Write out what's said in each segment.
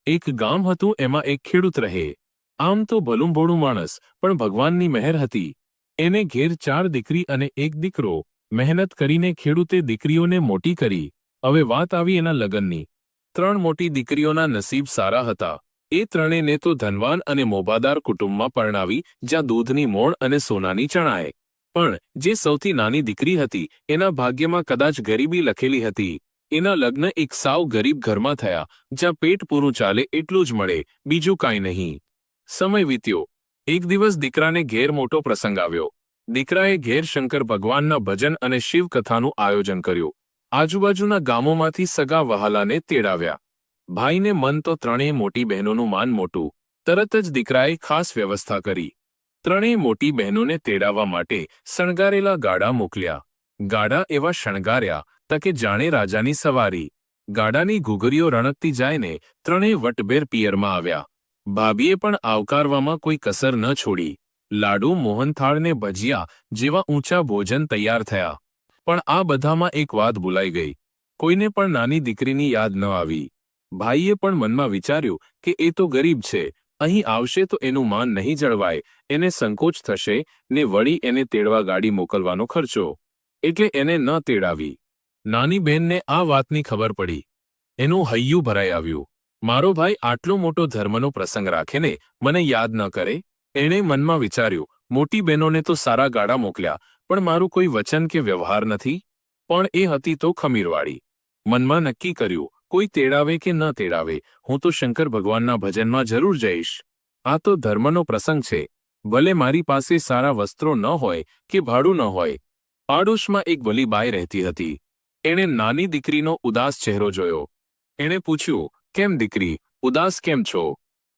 એક ગામ હતું, એમાં એક ખેડૂત રહે. આમ તો ભલું ભોળું માણસ, પણ ભગવાનની મહેર હતી. એને ઘેર 4 દીકરી અને એક દીકરો. મહેનત કરીને ખેડૂતે દીકરીઓને મોટી કરી. હવે વાત આવી એના લગ્નની. 3 મોટી દીકરીઓના નસીબ સારા હતા. એ ત્રણેયને તો ધનવાન અને મોભાદાર કુટુંબમાં પરણાવી, જ્યાં દૂધની મોણ અને સોનાની ચણાએ. પણ જે સૌથી નાની દીકરી હતી, એના ભાગ્યમાં કદાચ ગરીબી લખેલી હતી. એના લગ્ન એક સાવ ગરીબ ઘરમાં થયા, જ્યાં પેટ પૂરું ચાલે એટલું જ મળે, બીજું કાંઈ નહીં. સમય વીત્યો. એક દિવસ દીકરાને ઘેર મોટો પ્રસંગ આવ્યો. દીકરાએ ઘેર શંકર ભગવાનના ભજન અને શિવકથાનું આયોજન કર્યું. આજુબાજુના ગામોમાંથી સગા વહાલાને તેડાવ્યા. ભાઈને મન તો ત્રણેય મોટી બહેનોનું માન મોટું. તરત જ દીકરાએ ખાસ વ્યવસ્થા કરી. ત્રણેય મોટી બહેનોને તેડાવવા માટે શણગારેલા ગાડા મોકલ્યા. ગાડા એવા શણગાર્યા તકે જાણે રાજાની સવારી. ગાડાની ઘૂઘરીઓ રણકતી જાયને ત્રણેય વટભેર પિયરમાં આવ્યા. ભાભીએ પણ આવકારવામાં કોઈ કસર ન છોડી. લાડુ, મોહનથાળ ને ભજીયા જેવા ઊંચા ભોજન તૈયાર થયા. પણ આ બધામાં એક વાત ભૂલાઈ ગઈ. કોઈને પણ નાની દીકરીની યાદ ન આવી. ભાઈએ પણ મનમાં વિચાર્યું કે એ તો ગરીબ છે, અહીં આવશે તો એનું માન નહીં જળવાય, એને સંકોચ થશે ને વળી એને તેડવા ગાડી મોકલવાનો ખર્ચો. એટલે એને ન તેડાવી. નાની બહેનને આ વાતની ખબર પડી. એનું હૈયું ભરાઈ આવ્યું. મારો ભાઈ આટલો મોટો ધર્મનો પ્રસંગ રાખે ને મને યાદ ન કરે. એણે મનમાં વિચાર્યું, મોટી બહેનોને તો સારા ગાડા મોકલ્યા, પણ મારું કોઈ વચન કે વ્યવહાર નથી. પણ એ હતી તો ખમીરવાળી. મનમાં નક્કી કર્યું, કોઈ તેડાવે કે ન તેડાવે, હું તો શંકર ભગવાનના ભજનમાં જરૂર જઈશ. આ તો ધર્મનો પ્રસંગ છે. ભલે મારી પાસે સારા વસ્ત્રો ન હોય કે ભાડું ન હોય. પાડોશમાં એક ભલી બાઈ રહેતી હતી. એણે નાની દીકરીનો ઉદાસ ચહેરો જોયો. એણે પૂછ્યું, કેમ દીકરી, ઉદાસ કેમ છો?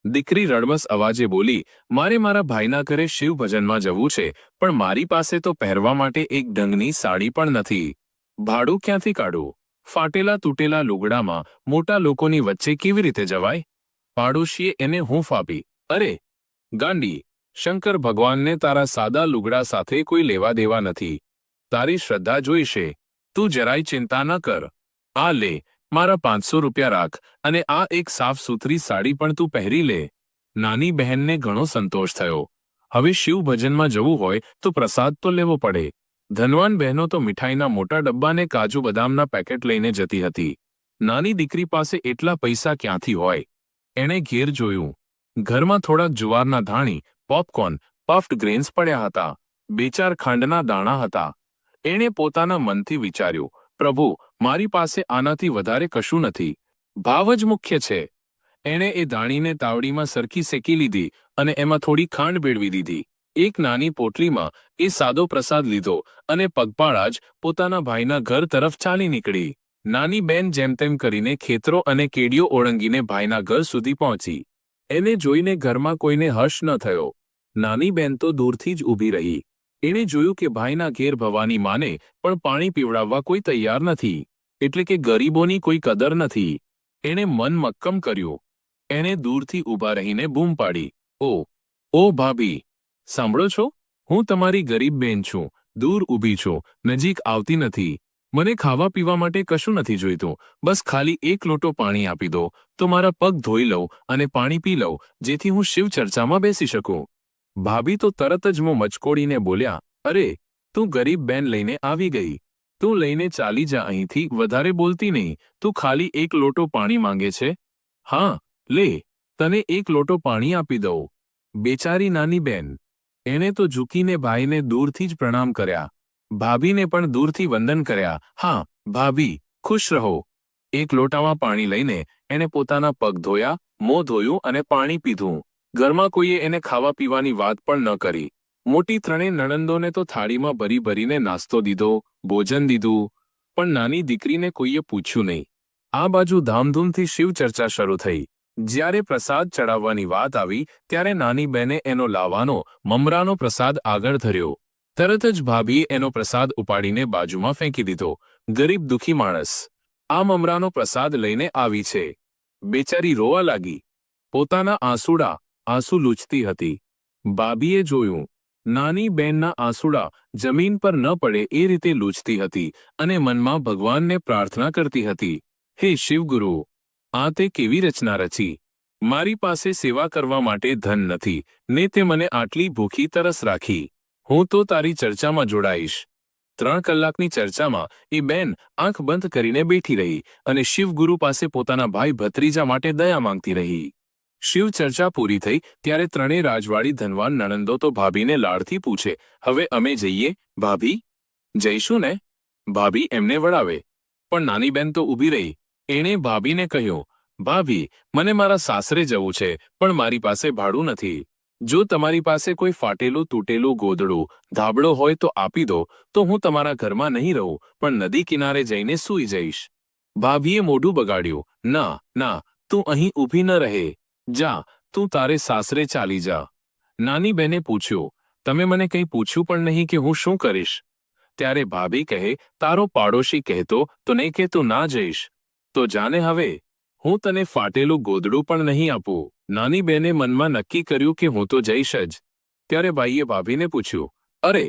દીકરી રડમસ અવાજે બોલી, મારે મારા ભાઈના ઘરે શિવ ભજનમાં જવું છે, પણ મારી પાસે તો પહેરવા માટે એક ઢંગની સાડી પણ નથી. ભાડું ક્યાંથી કાઢું? ફાટેલા તૂટેલા લુગડામાં મોટા લોકોની વચ્ચે કેવી રીતે જવાય? પાડોશીએ એને હૂંફ આપી, અરે ગાંડી, શંકર ભગવાનને તારા સાદા લુગડા સાથે કોઈ લેવા દેવા નથી. તારી શ્રદ્ધા જોઈશે. તું જરાય ચિંતા ન કર. આ લે, મારા 500 રૂપિયા રાખ, અને આ એક સાફ સુથરી સાડી પણ તું પહેરી લે. નાની બહેનને ઘણો સંતોષ થયો. હવે શિવ ભજનમાં જવું હોય તો પ્રસાદ તો લેવો પડે. ધનવાન બહેનો તો મીઠાઈના મોટા ડબ્બાને કાજુ બદામના પેકેટ લઈને જતી હતી. નાની દીકરી પાસે એટલા પૈસા ક્યાંથી હોય? એણે ઘેર જોયું. ઘરમાં થોડાક જુવારના ધાણી, પોપકોર્ન, પફ્ડ ગ્રેન્સ પડ્યા હતા. 2-4 ખાંડના દાણા હતા. એણે પોતાના મનથી વિચાર્યું, પ્રભુ, મારી પાસે આનાથી વધારે કશું નથી. ભાવ જ મુખ્ય છે. એણે એ દાણીને તાવડીમાં સરખી શેકી લીધી અને એમાં થોડી ખાંડ ભેળવી દીધી. એક નાની પોટલીમાં એ સાદો પ્રસાદ લીધો અને પગપાળા જ પોતાના ભાઈના ઘર તરફ ચાલી નીકળી. નાની બેન જેમ તેમ કરીને ખેતરો અને કેડીઓ ઓળંગીને ભાઈના ઘર સુધી પહોંચી. એને જોઈને ઘરમાં કોઈને હર્ષ ન થયો. નાની બેન તો દૂરથી જ ઊભી રહી. એણે જોયું કે ભાઈના ઘેર ભવાની માને પણ પાણી પીવડાવવા કોઈ તૈયાર નથી. એટલે કે ગરીબોની કોઈ કદર નથી. એણે મન મક્કમ કર્યું. એણે દૂરથી ઊભા રહીને બૂમ પાડી, ઓ ભાભી, સાંભળો છો? હું તમારી ગરીબ બેન છું, દૂર ઊભી છું, નજીક આવતી નથી. મને ખાવા પીવા માટે કશું નથી જોઈતું, બસ ખાલી એક લોટો પાણી આપી દો તો મારા પગ ધોઈ લઉં અને પાણી પી લઉં, જેથી હું શિવ ચર્ચામાં બેસી શકું. ભાભી તો તરત જ મોં મચકોડીને બોલ્યા, અરે, તું ગરીબ બેન લઈને આવી ગઈ. તું લઈને ચાલી જા અહીંથી, વધારે બોલતી નહીં. તું ખાલી એક લોટો પાણી માંગે છે? હા, લે, તને એક લોટો પાણી આપી દઉં. બેચારી નાની બેન. એણે તો ઝૂકીને ભાઈને દૂરથી જ પ્રણામ કર્યા. ભાભીને પણ દૂરથી વંદન કર્યા. હા, ભાભી, ખુશ રહો. એક લોટામાં પાણી લઈને એણે પોતાના પગ ધોયા, મોં ધોયું અને પાણી પીધું. ઘરમાં કોઈએ એને ખાવા પીવાની વાત પણ ન કરી. મોટી ત્રણેય નણંદોને તો થાળીમાં ભરી ભરીને નાસ્તો દીધો, ભોજન દીધું, પણ નાની દીકરીને કોઈએ પૂછ્યું નહીં. આ બાજુ ધામધૂમથી શિવ ચર્ચા શરૂ થઈ. જ્યારે પ્રસાદ ચડાવવાની વાત આવી ત્યારે નાની બહેને એનો લાવાનો, મમરાનો પ્રસાદ આગળ ધર્યો. તરત જ ભાભીએ એનો પ્રસાદ ઉપાડીને બાજુમાં ફેંકી દીધો. ગરીબ દુઃખી માણસ આ મમરાનો પ્રસાદ લઈને આવી છે. બેચારી રોવા લાગી. પોતાના આંસુ લૂછતી હતી. ભાભીએ જોયું. નાની બહેનના આંસુડા જમીન પર ન પડે એ રીતે લૂછતી હતી અને મનમાં ભગવાનને પ્રાર્થના કરતી હતી, હે શિવગુરુ, આ તે કેવી રચના રચી? મારી પાસે સેવા કરવા માટે ધન નથી ને તે મને આટલી ભૂખી તરસ રાખી. હું તો તારી ચર્ચામાં જોડાઈશ. 3 કલાકની ચર્ચામાં એ બેન આંખ બંધ કરીને બેઠી રહી અને શિવગુરુ પાસે પોતાના ભાઈ ભત્રીજા માટે દયા માંગતી રહી. શિવ ચર્ચા પૂરી થઈ ત્યારે ત્રણેય રાજવાડી ધનવાન નણંદો તો ભાભીને લાડથી પૂછે, હવે અમે જઈએ ભાભી? જઈશું ને? ભાભી એમને વળાવે. પણ નાની બેન તો ઊભી રહી. એણે ભાભીને કહ્યું, ભાભી, મને મારા સાસરે જવું છે પણ મારી પાસે ભાડું નથી. જો તમારી પાસે કોઈ ફાટેલું તૂટેલું ગોદડું ધાબળો હોય તો આપી દો તો હું તમારા ઘરમાં નહીં રહું પણ નદી કિનારે જઈને સૂઈ જઈશ. ભાભીએ મોઢું બગાડ્યું. ના ના, તું અહીં ઊભી ન રહે. જા, તું તારે સાસરે ચાલી જા. નાની બેને પૂછ્યું, તમે મને કંઈ પૂછ્યું પણ નહીં કે હું શું કરીશ? ત્યારે ભાભી કહે, તારો પાડોશી કહેતો તો નહીં કે તું ના જઈશ. તો જાને હવે, હું તને ફાટેલું ગોદડું પણ નહીં આપું. નાની બેને મનમાં નક્કી કર્યું કે હું તો જઈશ જ. ત્યારે ભાઈએ ભાભીને પૂછ્યું, અરે,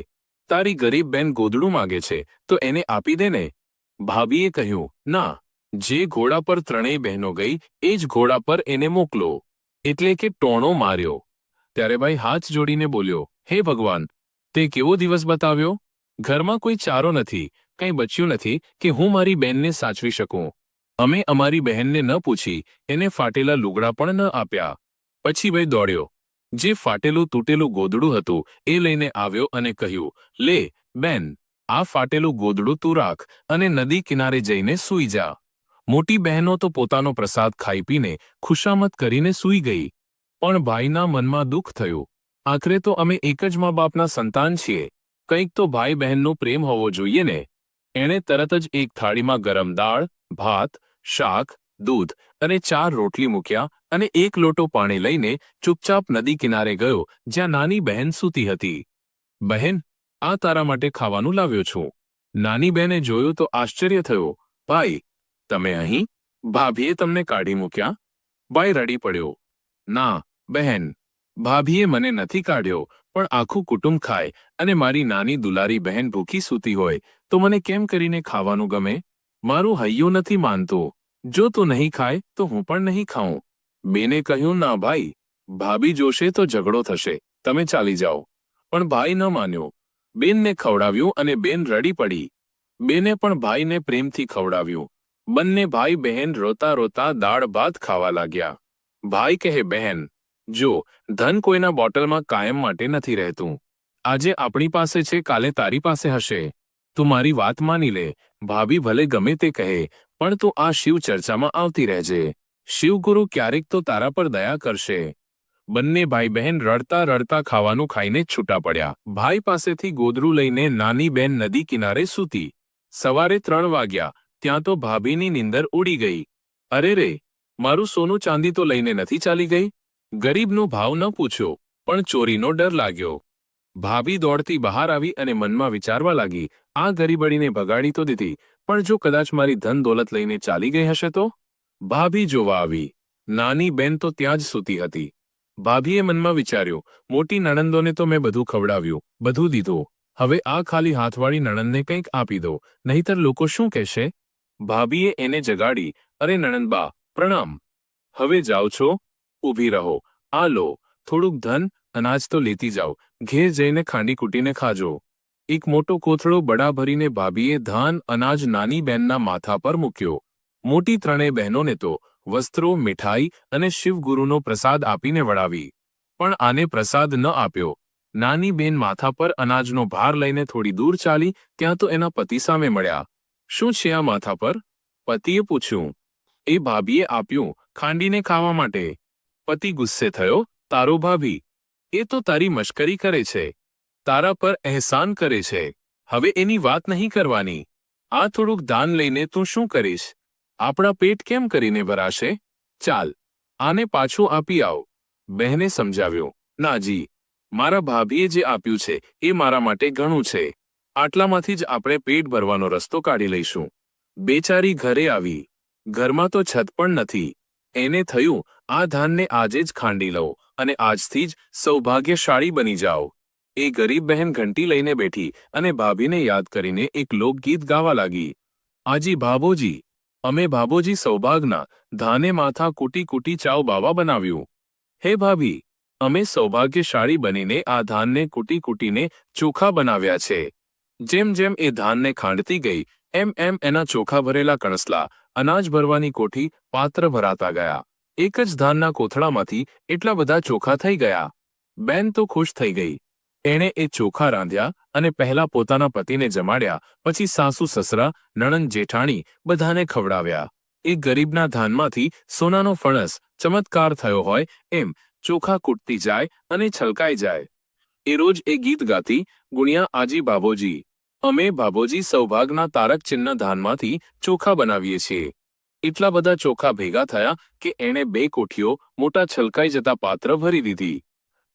તારી ગરીબ બેન ગોદડું માગે છે તો એને આપી દે ને. ભાભીએ કહ્યું, ના, જે ઘોડા પર ત્રણેય બહેનો ગઈ એ જ ઘોડા પર એને મોકલો. એટલે કે ટોણો માર્યો. ત્યારે ભાઈ હાથ જોડીને બોલ્યો, હે ભગવાન, તે કેવો દિવસ બતાવ્યો? ઘરમાં કોઈ ચારો નથી, કંઈ બચ્યું નથી કે હું મારી બહેનને સાચવી શકું. અમે અમારી બહેનને ન પૂછી એને ફાટેલા લુગડા પણ ન આપ્યા. પછી ભાઈ દોડ્યો. જે ફાટેલું તૂટેલું ગોદડું હતું એ લઈને આવ્યો અને કહ્યું, લે બેન, આ ફાટેલું ગોદડું તું રાખ અને નદી કિનારે જઈને સૂઈ જા. મોટી બહેનો તો પોતાનો પ્રસાદ ખાઈ પીને ખુશામત કરીને સૂઈ ગઈ. પણ ભાઈના મનમાં દુઃખ થયું. આખરે તો અમે એક જ મા બાપના સંતાન છીએ, કંઈક તો ભાઈ બહેનનો પ્રેમ હોવો જોઈએ ને. એણે તરત જ એક થાળીમાં ગરમ દાળ, ભાત, શાક, દૂધ અને 4 રોટલી મૂક્યા અને 1 લોટો પાણી લઈને ચૂપચાપ નદી કિનારે ગયો જ્યાં નાની બહેન સૂતી હતી. બહેન, આ તારા માટે ખાવાનું લાવ્યો છું. નાની બહેને જોયું તો આશ્ચર્ય થયું. ભાઈ, તમે અહીં? ભાભીએ તમને કાઢી મૂક્યા? ભાઈ રડી પડ્યો. ના બહેન, ભાભીએ મને નથી કાઢ્યો, પણ આખું કુટુંબ ખાય અને મારી નાની દુલારી બહેન ભૂખી સૂતી હોય તો મને કેમ કરીને ખાવાનું ગમે? મારું હૈયું નથી માનતું. જો તું નહીં ખાય તો હું પણ નહીં ખાઉં. બેને કહ્યું, ના ભાઈ, ભાભી જોશે તો ઝઘડો થશે, તમે ચાલી જાઓ. પણ ભાઈ ન માન્યો. બેનને ખવડાવ્યું અને બેન રડી પડી. બેને પણ ભાઈને પ્રેમથી ખવડાવ્યું. બંને ભાઈ બહેન રોતા રોતા દાળ ભાત ખાવા લાગ્યા. ભાઈ કહે, બહેન, જો ધન કોઈના બોટલમાં કાયમ માટે નથી રહેતું. આજે આપણી પાસે છે, કાલે તારી પાસે હશે. તું મારી વાત માની લે. ભાભી ભલે ગમે તે કહે, પણ તું આ શિવ ચર્ચામાં આવતી રહેજે. શિવગુરુ ક્યારેક તો તારા પર દયા કરશે. બંને ભાઈ બહેન રડતા રડતા ખાવાનું ખાઈને છૂટા પડ્યા. ભાઈ પાસેથી ગોદડું લઈને નાની બેન નદી કિનારે સૂતી. સવારે 3 વાગ્યા ત્યાં તો ભાભીની નીંદર ઉડી ગઈ. અરે રે, મારું સોનું ચાંદી તો લઈને નથી ચાલી ગઈ? ગરીબનો ભાવ ન પૂછ્યો, પણ ચોરીનો ડર લાગ્યો. ભાભી દોડતી બહાર આવી અને મનમાં વિચારવા લાગી, આ ગરીબડીને ભગાડી તો દીધી, પણ જો કદાચ મારી ધન દોલત લઈને ચાલી ગઈ હશે તો? ભાભી જોવા આવી. નાની બેન તો ત્યાં જ સૂતી હતી. ભાભીએ મનમાં વિચાર્યું, મોટી નણંદોને તો મેં બધું ખવડાવ્યું, બધું દીધું. હવે આ ખાલી હાથવાળી નણંદને કંઈક આપી દો, નહીંતર લોકો શું કહેશે? ભાભીએ એને જગાડી. અરે નણંદબા, પ્રણામ. હવે જાઓ છો? ઊભી રહો. આ લો, થોડુંક ધન અનાજ તો લેતી જાઓ. ઘેર જઈને ખાંડી કૂટીને ખાજો. એક મોટો કોથળો બડા ભરીને ભાભીએ ધાન અનાજ નાની બહેનના માથા પર મૂક્યો. મોટી ત્રણેય બહેનોને તો વસ્ત્રો, મીઠાઈ અને શિવગુરુનો પ્રસાદ આપીને વળાવી. પણ આને પ્રસાદ ન આપ્યો. નાની બેન માથા પર અનાજનો ભાર લઈને થોડી દૂર ચાલી ત્યાં તો એના પતિ સામે મળ્યા. શું છે આ માથા પર? પતિએ પૂછ્યું. એ ભાભીએ આપ્યું, ખાંડીને ખાવા માટે. પતિ ગુસ્સે થયો. તારો ભાભી? એ તો તારી મશ્કરી કરે છે, તારા પર અહેસાન કરે છે. હવે એની વાત નહીં કરવાની. આ થોડુંક દાન લઈને તું શું કરીશ? આપણા પેટ કેમ કરીને ભરાશે? ચાલ, આને પાછું આપી આવ. બહેને સમજાવ્યો. નાજી, મારા ભાભીએ જે આપ્યું છે એ મારા માટે ઘણું છે. આટલામાંથી જ આપણે પેટ ભરવાનો રસ્તો કાઢી લઈશું. બેચારી ઘરે આવી. ઘરમાં તો છત પણ નથી. એને થયું, આ ધાનને આજે જ ખાંડી લઉં અને આજથી જ સૌભાગ્યશાળી બની જાઓ. એ ગરીબ બહેન ઘંટી લઈને બેઠી અને ભાભીને યાદ કરીને એક લોકગીત ગાવા લાગી. આજી ભાભોજી, અમે ભાભોજી સૌભાગના ધાને માથા કૂટી કૂટી ચાવ બાવા બનાવ્યું. હે ભાભી, અમે સૌભાગ્યશાળી બનીને આ ધાનને કૂટી કૂટીને ચોખા બનાવ્યા છે. જેમ જેમ એ ધાનને ખાંડતી ગઈ એમ એમ એના ચોખા ભરેલા કણસલા, અનાજ ભરવાની કોઠી, પાત્ર ભરાતા ગયા. એક જ ધાનના કોથળામાંથી એટલા બધા ચોખા થઈ ગયા. બેન તો ખુશ થઈ ગઈ. એણે એ ચોખા રાંધ્યા અને પહેલા પોતાના પતિને જમાડ્યા, પછી સાસુ સસરા, નણંદ જેઠાણી બધાને ખવડાવ્યા. એ ગરીબના ધાનમાંથી સોનાનો ફણસ ચમત્કાર થયો હોય એમ ચોખા કૂટતી જાય અને છલકાઈ જાય. એ રોજ એ ગીત ગાતી, ગુણ્યા આજી ભાભોજી, અમે ભાભોજી સૌભાગના તારક ચિહ્ન ધાનમાંથી ચોખા બનાવીએ છીએ. એટલા બધા ચોખા ભેગા થયા કે એણે 2 કોઠીઓ મોટા છલકાઈ જતા પાત્ર ભરી દીધી.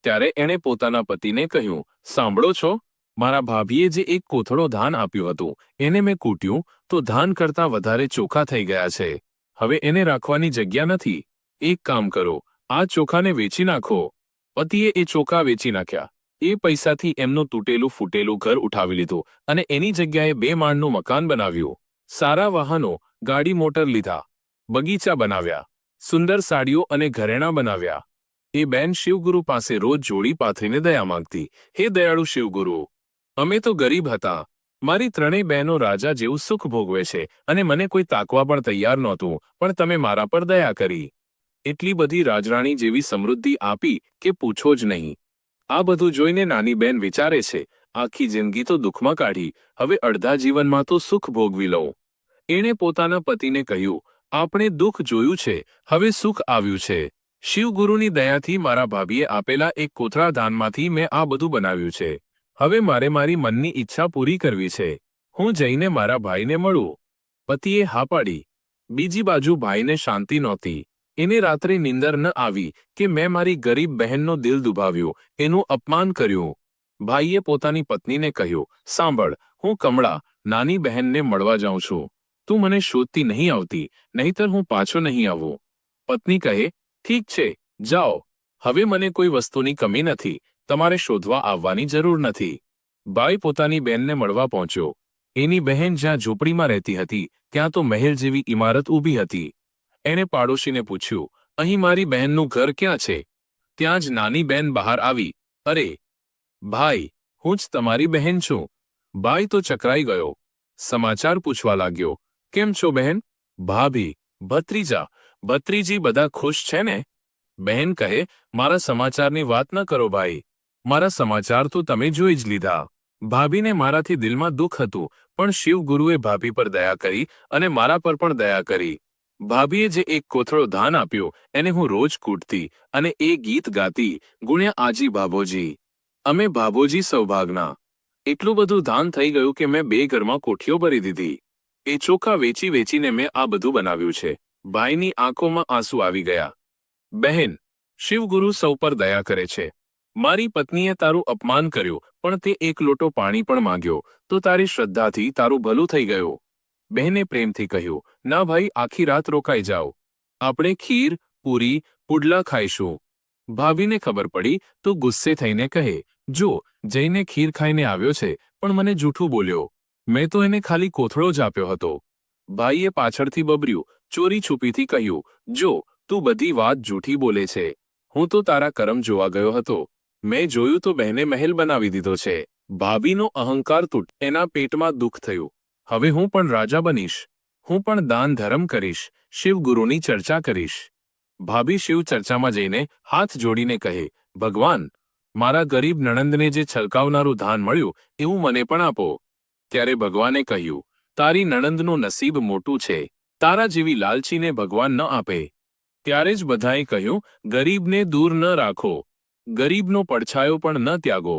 ત્યારે એણે પોતાના પતિને કહ્યું, સાંભળો છો, મારા ભાભીએ જે એક કોથળો ધાન આપ્યું હતું એને મેં કૂટ્યું તો ધાન કરતાં વધારે ચોખા થઈ ગયા છે. હવે એને રાખવાની જગ્યા નથી. એક કામ કરો, આ ચોખાને વેચી નાખો. પતિએ એ ચોખા વેચી નાખ્યા. એ પૈસાથી એમનું તૂટેલું ફૂટેલું ઘર ઉઠાવી લીધું અને એની જગ્યાએ 2 માળનું મકાન બનાવ્યું. સારા વાહનો, ગાડી મોટર લીધા, બગીચા બનાવ્યા, સુંદર સાડીઓ અને ઘરેણાં બનાવ્યા. એ બેન શિવગુરુ પાસે રોજ જોડી પાથરીને દયા માંગતી, હે દયાળુ શિવગુરુ, અમે તો ગરીબ હતા. મારી 3 બહેનો રાજા જેવું સુખ ભોગવે છે અને મને કોઈ તાકવા પણ તૈયાર નહોતું, પણ તમે મારા પર દયા કરી. એટલી બધી રાજરાણી જેવી સમૃદ્ધિ આપી કે પૂછો જ નહીં. આ બધું જોઈને નાની બેન વિચારે છે, આખી જિંદગી તો દુઃખમાં કાઢી, હવે અડધા જીવનમાં તો સુખ ભોગવી લઉં. એણે પોતાના પતિને કહ્યું, આપણે દુઃખ જોયું છે, હવે સુખ આવ્યું છે. શિવગુરુની દયાથી મારા ભાભીએ આપેલા એક કોથળા ધાનમાંથી મેં આ બધું બનાવ્યું છે. હવે મારે મારી મનની ઈચ્છા પૂરી કરવી છે. હું જઈને મારા ભાઈને મળું. પતિએ હા પાડી. બીજી બાજુ ભાઈને શાંતિ નહોતી. એને રાત્રે નીંદર ન આવી કે મેં મારી ગરીબ બહેનનો દિલ દુભાવ્યો, એનું અપમાન કર્યું. ભાઈએ પોતાની પત્નીને કહ્યું, સાંભળ, હું કમળા નાની બહેનને મળવા જાઉં છું. તું મને શોધતી નહીં આવતી, નહીંતર હું પાછો નહીં આવું. પત્ની કહે, ઠીક છે, જાઓ. હવે મને કોઈ વસ્તુની કમી નથી, તમારે શોધવા આવવાની જરૂર નથી. ભાઈ પોતાની બહેનને મળવા પહોંચ્યો. એની બહેન જ્યાં ઝૂંપડીમાં રહેતી હતી ત્યાં તો મહેલ જેવી ઇમારત ઊભી હતી. એણે પાડોશીને પૂછ્યું, અહીં મારી બહેનનું ઘર ક્યાં છે? ત્યાં જ નાની બહેન બહાર આવી, અરે ભાઈ, હું જ તમારી બહેન છું. ભાઈ તો ચકરાઈ ગયો. સમાચાર પૂછવા લાગ્યો, કેમ છો બહેન? ભાભી, ભત્રીજા, ભત્રીજી બધા ખુશ છે ને? બહેન કહે, મારા સમાચારની વાત ન કરો ભાઈ, મારા સમાચાર તો તમે જોઈ જ લીધા. ભાભીને મારાથી દિલમાં દુઃખ હતું, પણ શિવગુરુએ ભાભી પર દયા કરી અને મારા પર પણ દયા કરી. ભાભીએ જે એક કોથળો ધાન આપ્યો એને હું રોજ કૂટતી અને એ ગીત ગાતી, ગુણ્યા આજી ભાભોજી, અમે ભાભોજી સૌભાગના. એટલું બધું ધાન થઈ ગયું કે મેં 2 ઘરમાં કોઠીઓ ભરી દીધી. એ ચોખા વેચી વેચીને મેં આ બધું બનાવ્યું છે. ભાઈની આંખોમાં આંસુ આવી ગયા. બહેન, શિવગુરુ સૌ પર દયા કરે છે. મારી પત્નીએ તારું અપમાન કર્યું, પણ તે 1 લોટો પાણી પણ માંગ્યો તો તારી શ્રદ્ધાથી તારું ભલું થઈ ગયું. બહેને પ્રેમથી કહ્યું, ના ભાઈ, આખી રાત રોકાઈ જાઓ. આપણે ખીર, પૂરી, પુડલા ખાઈશું. ભાભીને ખબર પડી તો ગુસ્સે થઈને કહે, જો જઈને ખીર ખાઈને આવ્યો છે પણ મને જૂઠું બોલ્યો. મેં તો એને ખાલી કોથળો જ આપ્યો હતો. ભાઈએ પાછળથી બબર્યું, ચોરી છુપીથી કહ્યું, જો તું બધી વાત જૂઠી બોલે છે. હું તો તારા કરમ જોવા ગયો હતો. મેં જોયું તો બહેને મહેલ બનાવી દીધો છે. ભાભીનો અહંકાર તૂટ, એના પેટમાં દુઃખ થયું. હવે હું પણ રાજા બનીશ. હું પણ દાન ધર્મ કરીશ, શિવગુરુની ચર્ચા કરીશ. ભાભી શિવ ચર્ચામાં જઈને હાથ જોડીને કહે, ભગવાન, મારા ગરીબ નણંદને જે છલકાવનારું ધાન મળ્યું એવું મને પણ આપો. ત્યારે ભગવાને કહ્યું, તારી નણંદનું નસીબ મોટું છે, તારા જેવી લાલચીને ભગવાન ન આપે. ત્યારે જ બધાએ કહ્યું, ગરીબને દૂર ન રાખો, ગરીબનો પડછાયો પણ ન ત્યાગો.